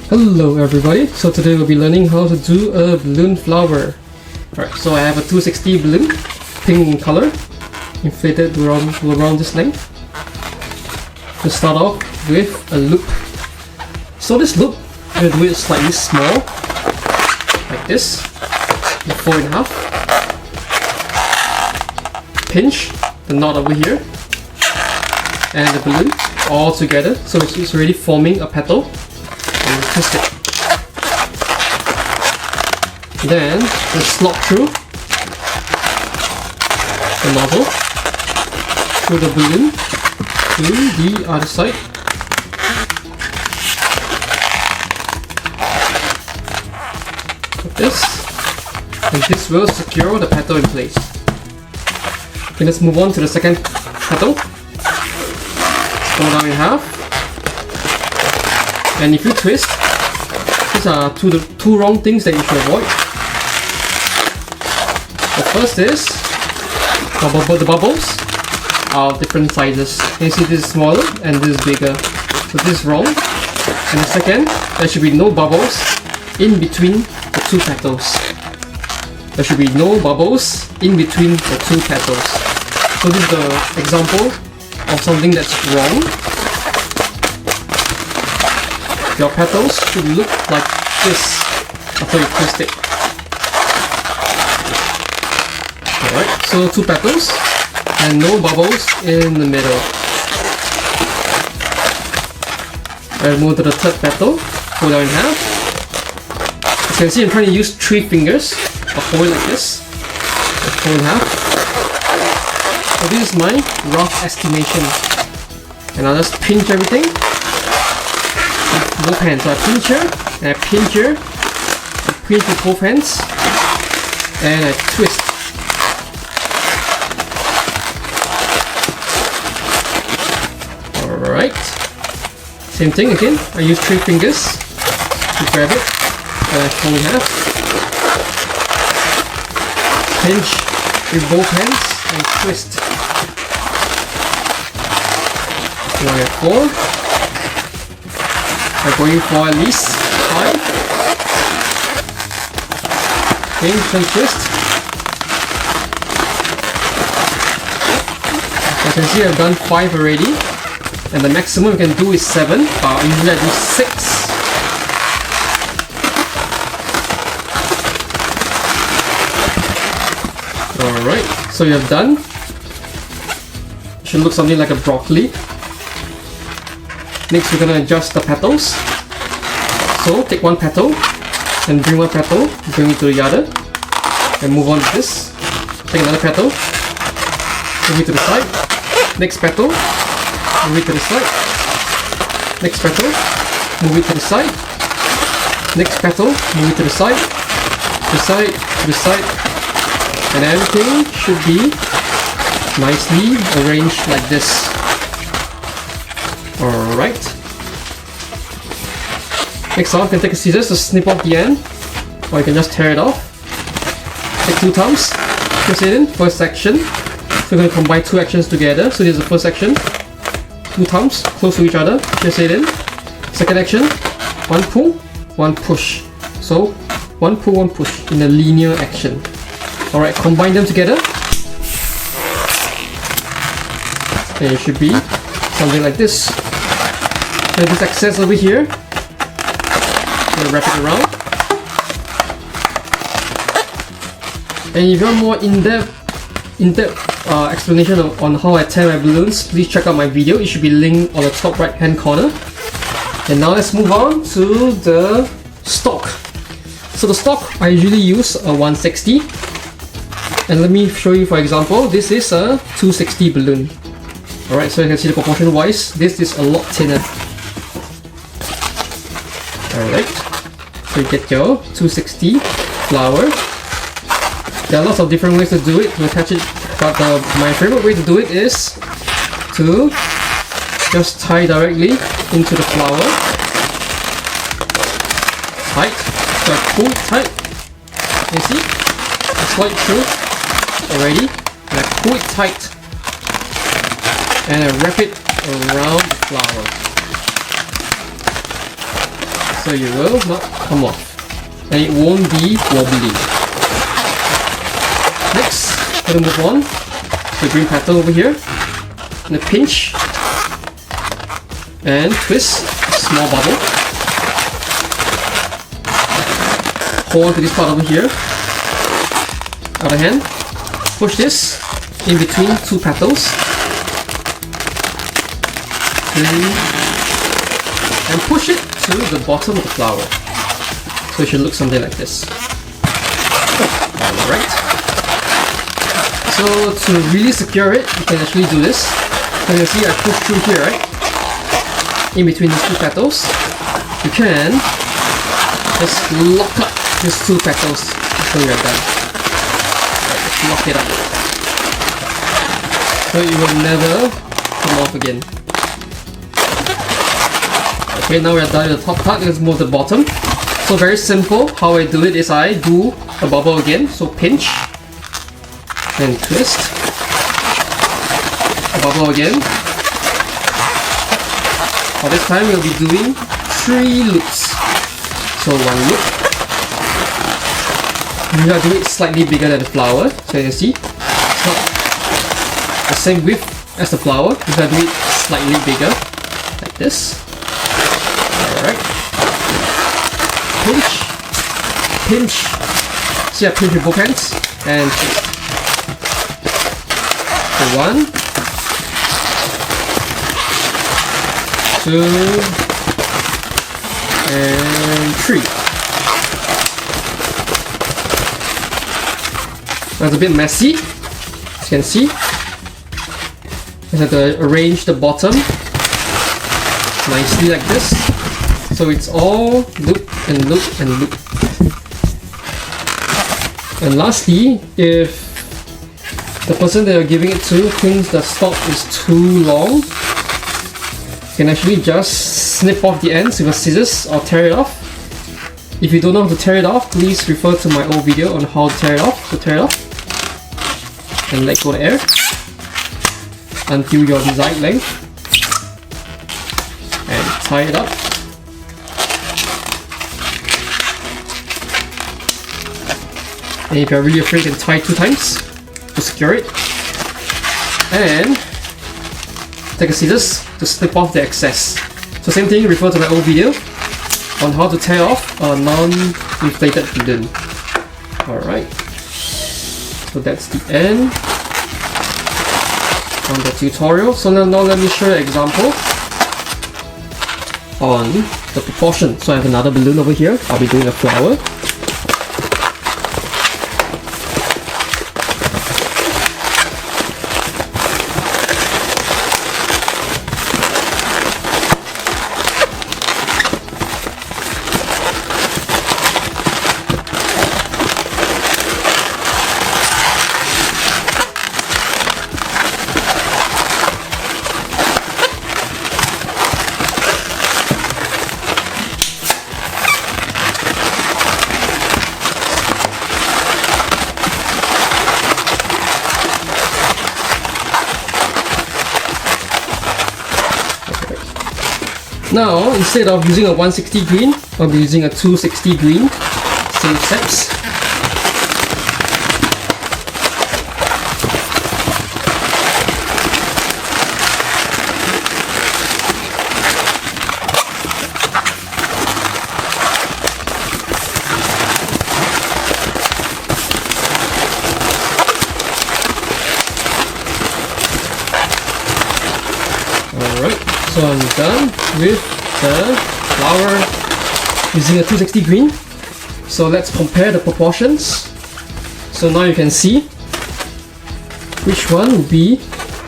Hello everybody, so today we'll be learning how to do a balloon flower. Alright, so I have a 260 balloon, pink in color, inflated around this length. Let's start off with a loop. So this loop, I'm going to do it slightly small, like this, the 4.5. Pinch the knot over here, and the balloon all together, so it's already forming a petal. And twist it. Then let's slot through the nozzle through the balloon to the other side. Like this. And this will secure the petal in place. Okay, let's move on to the second petal. Fold down in half. And if you twist, these are two wrong things that you should avoid. The first is the bubbles are of different sizes. You see this is smaller and this is bigger. So this is wrong. And the second, there should be no bubbles in between the two petals. There should be no bubbles in between the two petals. So this is the example of something that's wrong. Your petals should look like this after you twist it. Alright, so two petals and no bubbles in the middle. I'll move to the third petal, fold down in half. As you can see, I'm trying to use 3 fingers. I'll fold it like this. I'll fold in half. So this is my rough estimation. And I'll just pinch everything. Both hands. So I pinch here, and I pinch here, I pinch with both hands, and I twist. Alright. Same thing again. I use 3 fingers to grab it, and I fold in half. Pinch with both hands, and twist. Now I have 4. I'm going for at least 5. Pinch and twist. As you can see, I've done 5 already, and the maximum you can do is 7. Usually I do 6. Alright, so you have done. It should look something like a broccoli. Next, we're going to adjust the petals. So, take one petal, and bring one petal, bring it to the other, and move on to this. Take another petal, move it to the side. Next petal, move it to the side. Next petal, move it to the side. Next petal, move it to the side. To the side, to the side. And everything should be nicely arranged like this. Alright. Next off, you can take a scissors to snip off the end, or you can just tear it off. Take 2 thumbs, press it in, first section. So we're going to combine 2 actions together. So this is the first section. 2 thumbs close to each other, press it in. Second action, 1 pull, 1 push. So 1 pull, 1 push in a linear action. Alright, combine them together. And it should be something like this. And this excess over here, I'm going to wrap it around. And if you want more in-depth explanation on how I tear my balloons, please check out my video. It should be linked on the top right hand corner. And now let's move on to the stock. So the stock, I usually use a 160. And let me show you, for example, this is a 260 balloon. Alright, so you can see the proportion wise, this is a lot thinner. Alright, so you get your 260 flower. There are lots of different ways to do it, to attach it, but my favorite way to do it is to just tie directly into the flower. Tight, so I pull it tight. You see? I slide through already, and I pull it tight. And I wrap it around the flower. so you will not come off, and it won't be wobbly. Next, we're gonna move on to the green petal over here, and a pinch and twist, small bubble. Hold on to this part over here. Other hand, push this in between two petals. And push it to the bottom of the flower. So it should look something like this. Alright. So to really secure it, you can actually do this. So you can see I push through here, right? In between these two petals. You can just lock up these two petals until you're done. Right, just lock it up. So it will never come off again. Okay, now we're done with the top part. Let's move to the bottom. So very simple. How I do it is I do a bubble again. So pinch and twist. A bubble again. For this time we'll be doing 3 loops. So 1 loop. We are doing it slightly bigger than the flower. So you can see it's not the same width as the flower. We are doing it slightly bigger, like this. Alright. Pinch. Pinch. See, I pinch with both hands. And twist. So 1, 2, and 3. That's a bit messy, as you can see. I have to arrange the bottom nicely like this. So it's all loop and loop and loop. And lastly, if the person that you're giving it to thinks the stalk is too long, you can actually just snip off the ends with a scissors or tear it off. If you don't know how to tear it off, please refer to my old video on how to tear it off. So tear it off and let go of the air until your desired length, and tie it up. And if you're really afraid, you can tie 2 times to secure it. And take a scissors to snip off the excess. So same thing, refer to my old video on how to tear off a non-inflated balloon. Alright. So that's the end on the tutorial. So now let me show you an example on the proportion. So I have another balloon over here. I'll be doing a flower. Now, instead of using a 160 green, I'll be using a 260 green. Same steps. Alright, so I'm done with the flower using a 260 green. So let's compare the proportions. So now you can see which one would be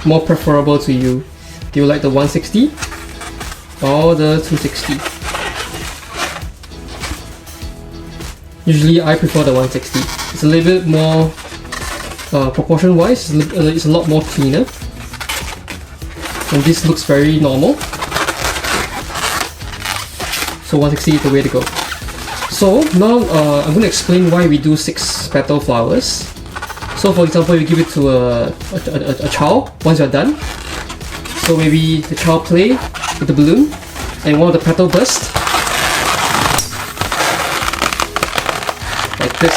more preferable to you. Do you like the 160 or the 260? Usually I prefer the 160. It's a little bit more proportion wise, it's a lot more cleaner. And this looks very normal. So 160 is the way to go. So now I'm going to explain why we do 6 petal flowers. So for example, you give it to a child once you're done. So maybe the child play with the balloon and one of the petal burst. this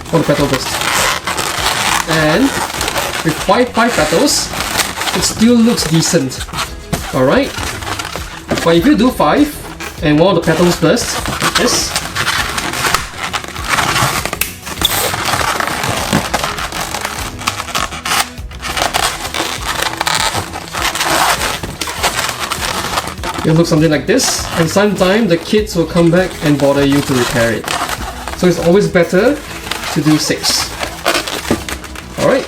for the petal burst. And with 5 petals, it still looks decent. Alright? But if you do 5 and one of the petals burst, like this, it looks something like this, and sometimes the kids will come back and bother you to repair it. So it's always better to do 6. Alright,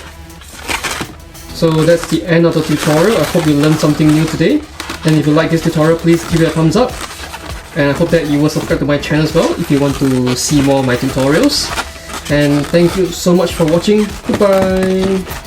so that's the end of the tutorial. I hope you learned something new today, and if you like this tutorial, please give it a thumbs up, and I hope that you will subscribe to my channel as well if you want to see more of my tutorials. And thank you so much for watching. Goodbye!